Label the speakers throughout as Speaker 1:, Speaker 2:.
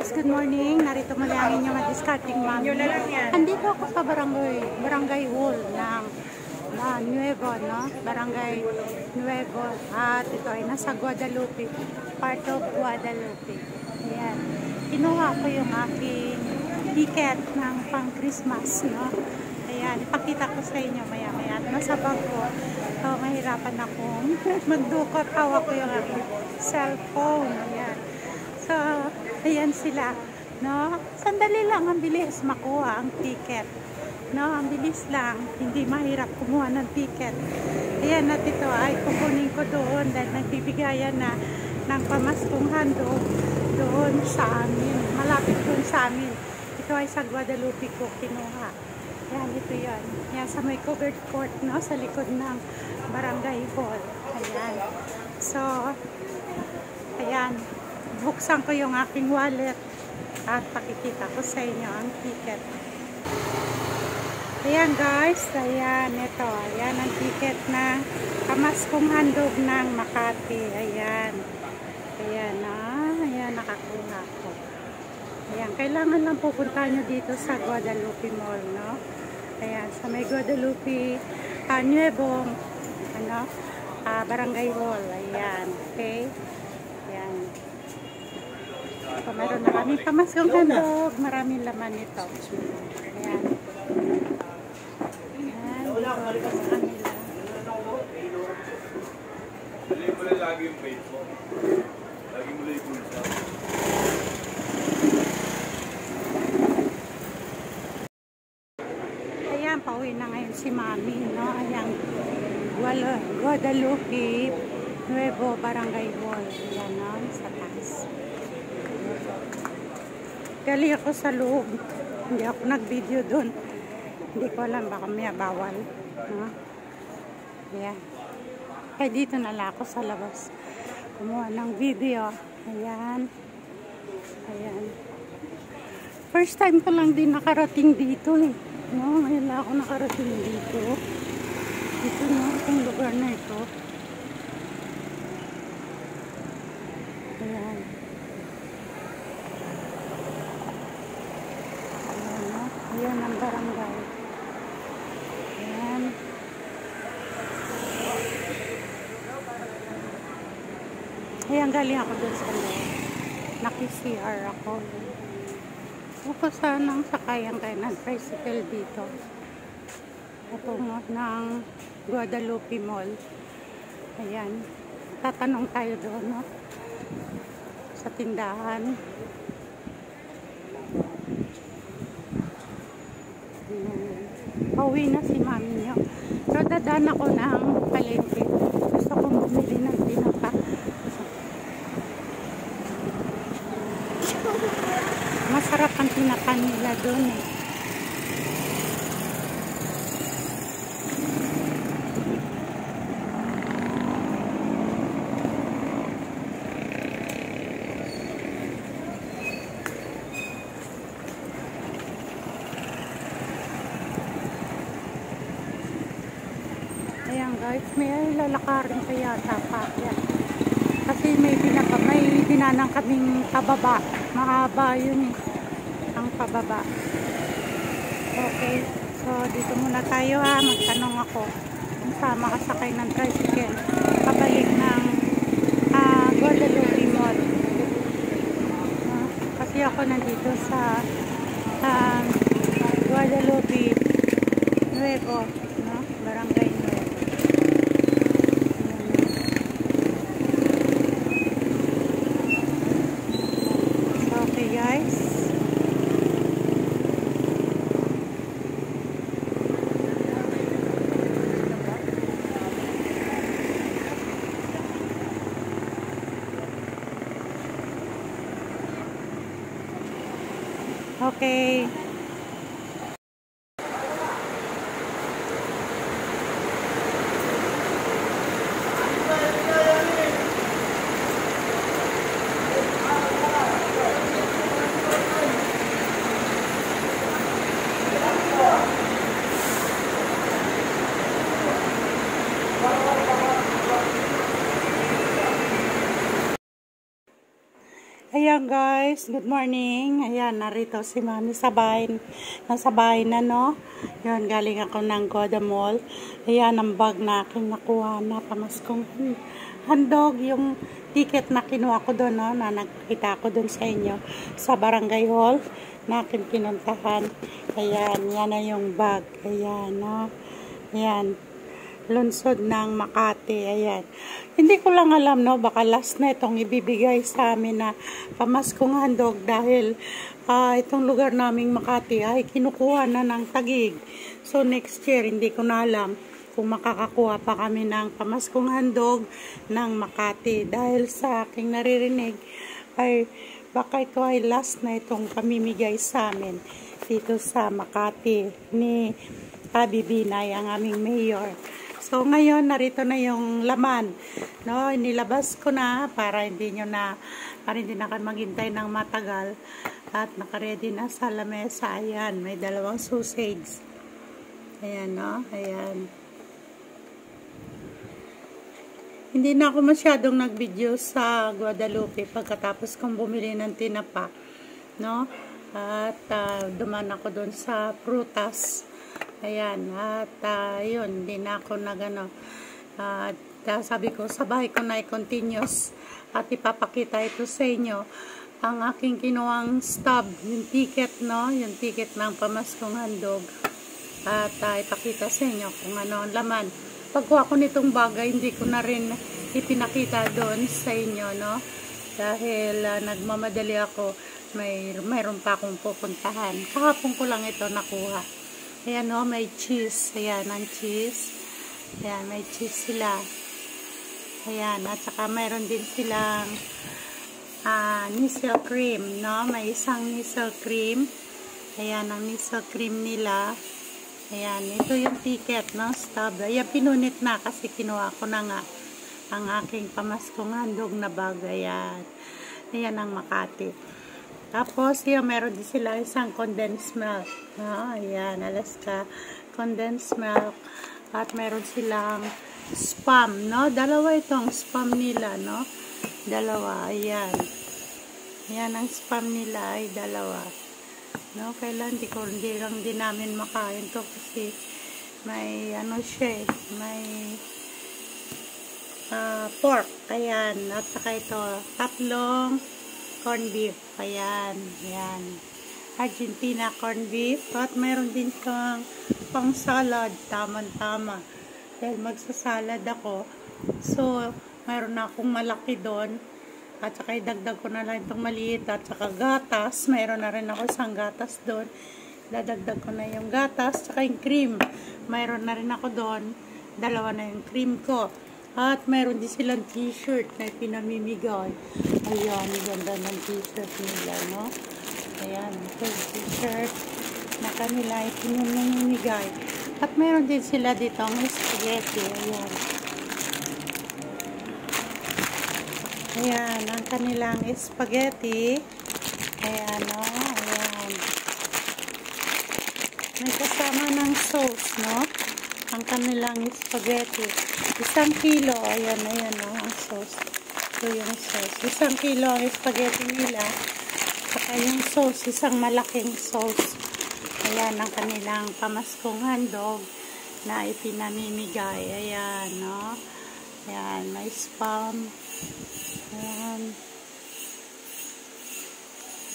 Speaker 1: guys, good morning. Narito muli ang inyong discarding mami. Andito ako sa barangay hall ng Nuevo, no? Barangay Nuevo. At ito ay nasa Guadalupe, part of Guadalupe. Ayan. Kinuha ko yung aking ticket ng pang Christmas, no? Ayan, ipakita ko sa inyo maya-maya. Nasa bag ko. So, mahirapan akong magdukot. Hawak ko yung aking cellphone. Ayan. So, ayan sila, no? Sandali lang, ang bilis makuha ang ticket, no? Ang bilis lang, hindi mahirap kumuha ng ticket. Ayan, at ito ay kukunin ko doon dahil nagbibigayan na ng pamaskong handog doon sa amin, malapit doon sa amin. Ito ay sa Guadalupe ko kinuha. Ayan, ito yan. Ayan, sa may covered court, no? Sa likod ng barangay hall. Ayan. So, ayan. Buksan ko yung aking wallet at pakikita ko sa inyo ang ticket. Ayan guys, ayan ito. Ayan ang ticket na pamaskong handog ng Makati. Ayan. Ayan na. Ayan, nakakuha ko. Ayan, kailangan lang pupunta nyo dito sa Guadalupe Mall, no? Ayan, sa may Guadalupe Nuevo, Barangay Hall. Ayan, okay? Ayan. So, meron na kami pamaskong handog. Maraming laman ito. Ayan. Ayan. Dito sa kanila.
Speaker 2: Dali mo lang lagi yung page mo. Lagi mo lang yung pulsa.
Speaker 1: Ayan, pauwi na ngayon si Mami, no? Ayan. Guadalupe Nuevo Barangay Hall. Ayan, no? Sa taas. Gali ako sa loob. Hindi ako nag-video doon. Hindi ko alam, baka may bawal. No? Ayan. Kaya dito na lang ako sa labas. Kumuha ng video. Ayan. Ayan. First time ko lang din nakarating dito eh. No? Ngayon lang ako nakarating dito. Dito na itong lugar na ito. Ayan. Ayan ang barangay. Ayan. Ayan, galing ako dun sa loob. Naki-CR ako. Gusto sanang sakayan kayo ng tricycle dito. Patungo ng Guadalupe Mall. Ayan. Tatanong tayo doon, no? Sa tindahan. Pauwi na si Mami niyo. Pero dadaan ako ng palengke. Gusto kong bumili ng tinapa. Masarap ang tinapa nila doon eh. Ayan guys, may lalakarin kaya tapa yan. Kasi may dinanang kaming pababa. Mahaba yun eh, ang pababa. Okay, so dito muna tayo ha. Magtanong ako kung sama kasakay ng tricycle pabalik ng Guadalupe Mall. Kasi ako nandito sa Guadalupe Nuevo, no? Barangay Nuevo. Guys, okay. ayan guys, good morning. Ayan, narito si Mami sa bahay. Nasa bahay na, no? Ayan, galing ako ng Goda Mall. Ayan, ang bag na aking nakuha na pamaskong handog. Yung ticket na kinuha ko doon, no? Na nagkita ko doon sa inyo sa Barangay Hall na aking pinuntahan. Ayan, yan na yung bag. Ayan, no? Ayan. Lungsod ng Makati. Ayan. Hindi ko lang alam, no, baka last na itong ibibigay sa amin na pamaskong handog dahil itong lugar naming Makati ay kinukuha na ng Taguig. So next year, hindi ko na alam kung makakakuha pa kami ng pamaskong handog ng Makati. Dahil sa aking naririnig ay baka ito ay last na itong pamimigay sa amin dito sa Makati ni Abby Binay, ang aming mayor. So, ngayon, narito na yung laman. No, inilabas ko na para hindi na kayo maghintay ng matagal. At nakaredy na sa lamesa. Ayan, may 2 sausage. Ayan, no? Ayan. Hindi na ako masyadong nag-video sa Guadalupe pagkatapos kong bumili ng tinapa. No? At duman ako doon sa prutas. Ayan, at yun, hindi na ako nagano. At sabi ko, sabay ko na i-continuous at ipapakita ito sa inyo. Ang aking kinuwang stub, yung ticket, no? Yung ticket ng pamaskong handog. At ipakita sa inyo kung ano ang laman. Pagkuha ko nitong bagay, hindi ko na rin ipinakita doon sa inyo, no? Dahil nagmamadali ako, mayroon pa akong pupuntahan. Kahapon ko lang ito nakuha. Ayan, no, may cheese. Ayan, ang cheese. Ayan, may cheese sila. Ayan, at saka mayroon din silang nisel cream, no? May isang nisel cream. Ayan, ang nisel cream nila. Ayan, ito yung ticket, no? Stub. Ayan, pinunit na kasi kinuha ko na nga ang aking pamaskong handog na bag. Ayan. Ayan ang Makati. Tapos, yung meron din sila isang condensed milk. Ayan, Alaska condensed milk. At meron silang spam, no? 2 itong spam nila, no? 2, ayan. Ayan, ang spam nila ay 2. No? Kailan, hindi lang din namin makain to kasi may, ano siya, may pork. Ayan, at saka ito, 3 corn beef. Ayan. Ayan. Argentina corn beef. At mayroon din kang pang salad. Tama-tama. Dahil magsasalad ako. So, mayroon na akong malaki doon. At saka idagdag ko na lang itong maliit. At saka gatas. Mayroon na rin ako isang gatas doon. Dadagdag ko na yung gatas. Saka yung cream. Mayroon na rin ako doon. 2 na yung cream ko. At mayroon din silang t-shirt na pinamimigay. Ayan, ganda ng t-shirt nila, no? Ayan, ito yung t-shirt na kanila pinamimigay. At mayroon din sila dito ang spaghetti. Ayan. Ayan, ang kanilang spaghetti. Ayan, no? Ayan. May kasama ng sauce, no? Ang kanilang spaghetti. 1 kilo. Ayan, ayan, no? Ang sauce. Ito yung sauce. 1 kilo ang spaghetti nila. Saka yung sauce, isang malaking sauce. Ayan, ang kanilang pamaskong handog na ipinamimigay. Ayan, no? Ayan, may spam. Ayan.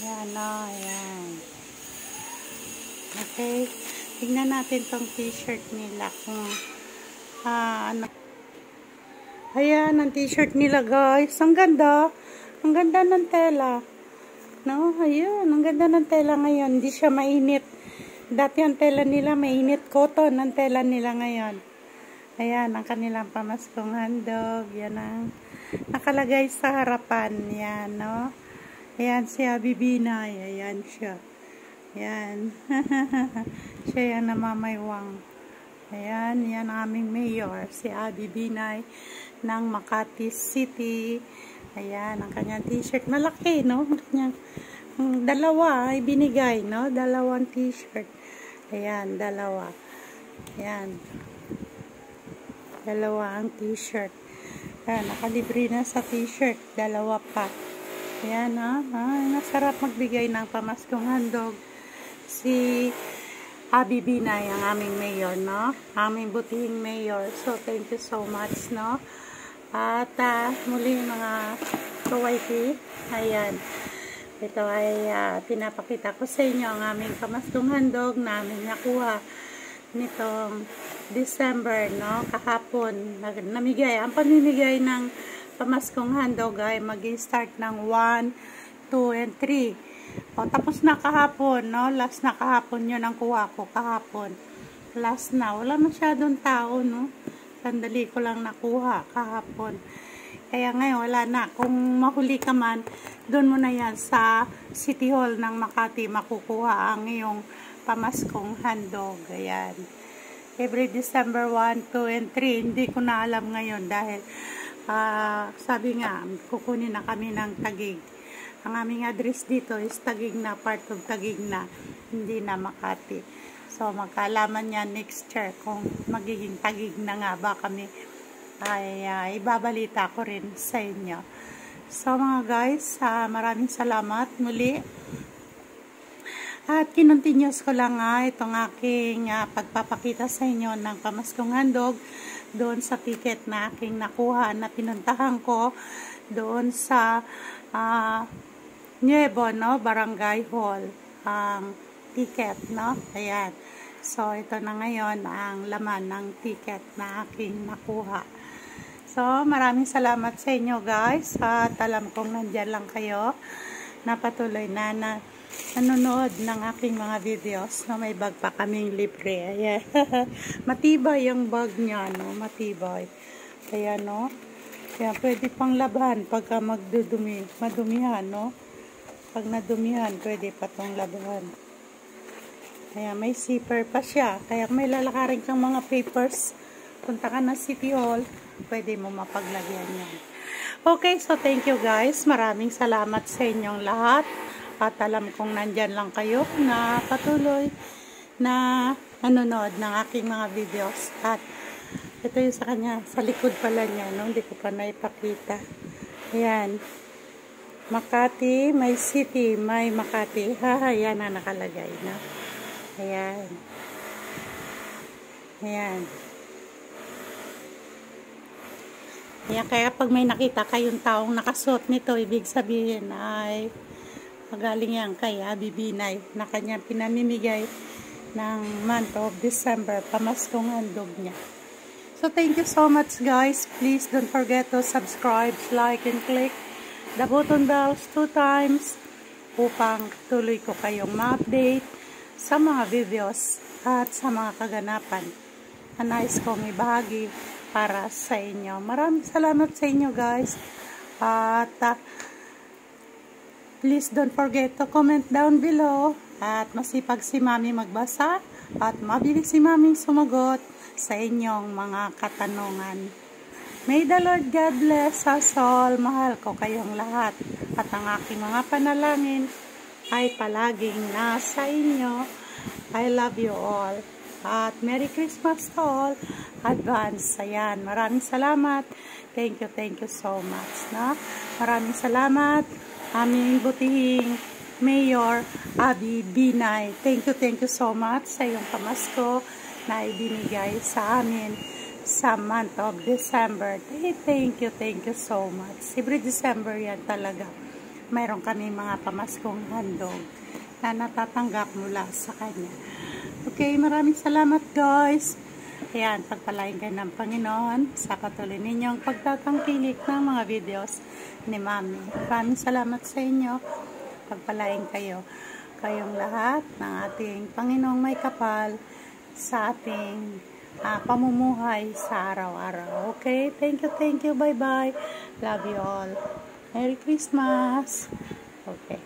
Speaker 1: Ayan, no? Ayan. Okay. Tingnan natin tong t-shirt nila kung ano. Ayan, ang t-shirt nila, guys. Ang ganda. Ang ganda ng tela. No? Ayan, ang ganda ng tela ngayon. Hindi siya mainit. Dati ang tela nila, mainit. Cotton ang tela nila ngayon. Ayan, ang kanilang pamaskong handog. Yan ang nakalagay sa harapan. Yan, no? Ayan si Abby Binay. Ayan siya. Ayan. Siya yung namamaywang. Ayan, yan ang aming mayor, si Abby Binay ng Makati City. Ayan, ang kanyang t-shirt. Malaki, no? Kanyang 2 ay binigay, no? 2 t-shirt. Ayan, 2. Ayan. 2 ang t-shirt. Ayan, nakalibre na sa t-shirt. 2 pa. Ayan, ay, masarap magbigay ng pamaskong handog. Si Abi Binay, ang aming mayor, no? Aming butihing mayor. So, thank you so much, no? At muli mga kawaiti, ayan. Ito ay pinapakita ko sa inyo ang aming pamaskong handog na aming nakuha nitong December, no? Kahapon, namigay. Ang pamimigay ng pamaskong handog ay mag-start ng 1, 2, and 3. O, tapos na kahapon, no? Last na kahapon yun ang kuha ko kahapon. Last na. Wala masyadong tao, no? Sandali ko lang nakuha kahapon. Kaya ngayon, wala na. Kung mahuli ka man, doon mo na yan sa City Hall ng Makati makukuha ang iyong pamaskong handog. Ayan. Every December 1, 2, and 3. Hindi ko na alam ngayon dahil sabi nga, kukunin na kami ng Taguig. Ang aming address dito is Taguig na, part of Taguig na, hindi na Makati. So, magkaalaman yan next year kung magiging Taguig na nga ba kami, ay ibabalita ko rin sa inyo. So, mga guys, maraming salamat muli. At kinontinuous ko lang itong aking pagpapakita sa inyo ng pamaskong handog doon sa ticket na aking nakuha na pinuntahan ko doon sa Nuevo, no? Barangay Hall ang ticket, no? Ayan. So, ito na ngayon ang laman ng ticket na aking nakuha. So, maraming salamat sa inyo guys at alam kong nandyan lang kayo na patuloy na nanonood ng aking mga videos na may bag pa kaming libre. Ayan. Matibay yung bag niya, no? Matibay. Kaya, no? Kaya pwede pang laban pagka madumihan, no? Pag nadumihan, pwede pa tong laban. Kaya may zipper pa siya. Kaya may lalakarin kang mga papers, punta ka na City Hall, pwede mo mapaglagyan yan. Okay, so thank you guys. Maraming salamat sa inyong lahat. At alam kong nandyan lang kayo na patuloy na nanonood ng aking mga videos. At ito yung sa kanya, sa likod pala niya, no? Hindi ko pa naipakita. Ayan. Makati, may city, may Makati. Ayan na nakalagay, no? Ayan. Ayan. Ayan, kaya pag may nakita kayong taong nakasuot nito, ibig sabihin ay magaling yan kay Abi Binay na kanyang pinamimigay ng month of December, pamaskong handog niya. So, thank you so much guys. Please don't forget to subscribe, like, and click the button bells 2 times upang tuloy ko kayong ma-update sa mga videos at sa mga kaganapan na nais kong ibahagi para sa inyo. Maraming salamat sa inyo guys. At please don't forget to comment down below. At masipag si Mami magbasa at mabilis si Mami sumagot sa inyong mga katanungan. May the Lord God bless us all. Mahal ko kayong lahat. At ang aking mga panalangin ay palaging nasa inyo. I love you all. At Merry Christmas to all. Advance. Ayan. Maraming salamat. Thank you so much. No? Maraming salamat. Aming butihing Mayor Abi Binay. Thank you so much sa iyong pamasko na ibinigay sa amin sa month of December. Thank you so much. Every December yan talaga. Mayroon kami mga pamaskong handog na natatanggap mula sa kanya. Okay, maraming salamat guys. Ayan, pagpalain kayo ng Panginoon sa patuloy ninyong pagtatangkilik ng mga videos ni Mami. Maraming salamat sa inyo. Pagpalain kayo. Kayong lahat ng ating Panginoong may kapal sa ating pamumuhay sa araw-araw. Okay? Thank you. Bye-bye. Love you all. Merry Christmas. Okay.